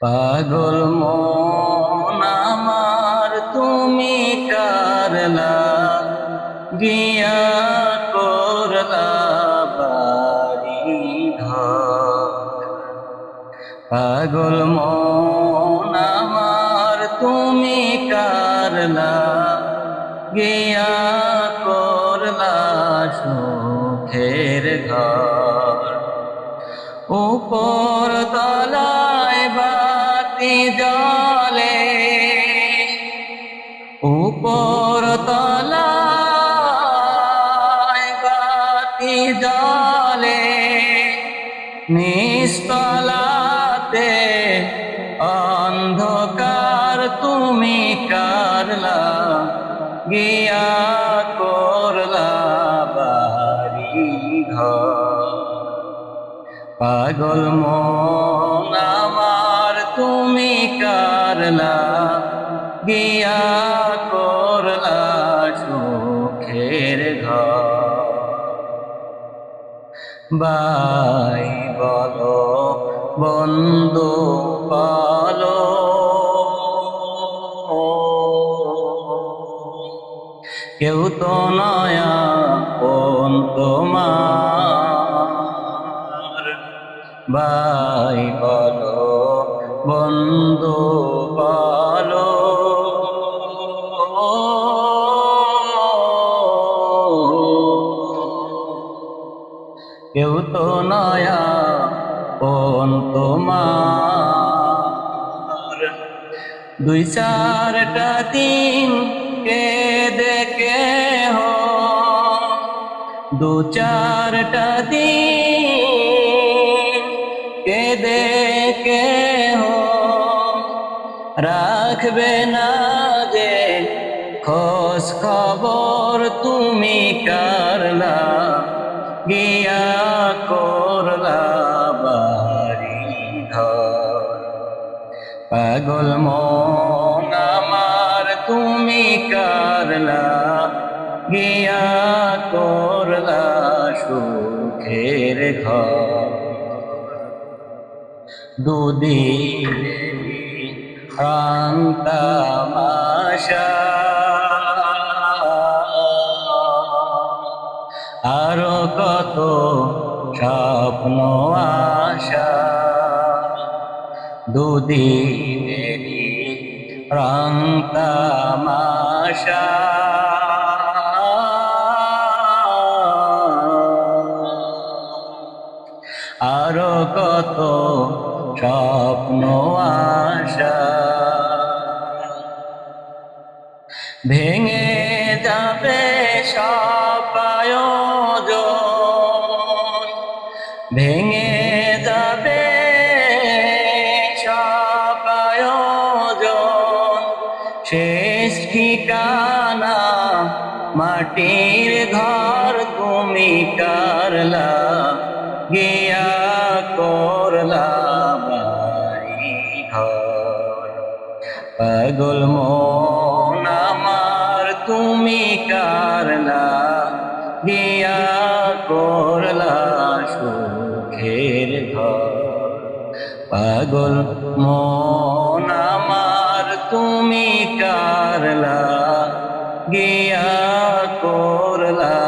পাগল মন আমার তুমি কারলা গিয়া করলা বাড়ি ঘর। পাগল মন আমার তুমি কারলা গিয়া করলা সুখের ঘর। উপর তলায় বাতি জলে, উপর তলায় বাতি জলে, নিস্তলাতে অন্ধকার তুমি কারলা গিয়া করলা বাড়ি ঘর। পাগল মন আমার তুমি কারলা গিয়া করলা সুখের ঘর। ভাই বলো বন্ধু বলো, কেউ তো নয়া কোন তোমার। ভাই বলো বন্ধু বলো, কেউ তো নয়া কোন তোমার। দুই চারটা দিন কেঁদে হো, দু চারটা দিন কেঁদে হো, রাখবে না যে খোঁজ খবর তুমি কারলা গিয়া করলা বাড়ি ঘর। পাগল মন আমার তুমি কারলা গিয়া করলা সুখের ঘর। দুদিনে তামাশা আরো কত স্বপ্ন আশা, দুদিনেরই রং তামাশা আরো কত স্বপ্ন আশা। ভেঙে যাবে সব আয়োজন, ভেঙে যাবে সব আয়োজন, শেষ ঠিকানা মাটির ঘর তুমি কারলা গিয়া করলা বাড়ি ঘর। পাগল মন আমার তুমি কারলা গিয়া করলা সুখের ঘর। পাগল মন আমার তুমি কারলা গিয়া করলা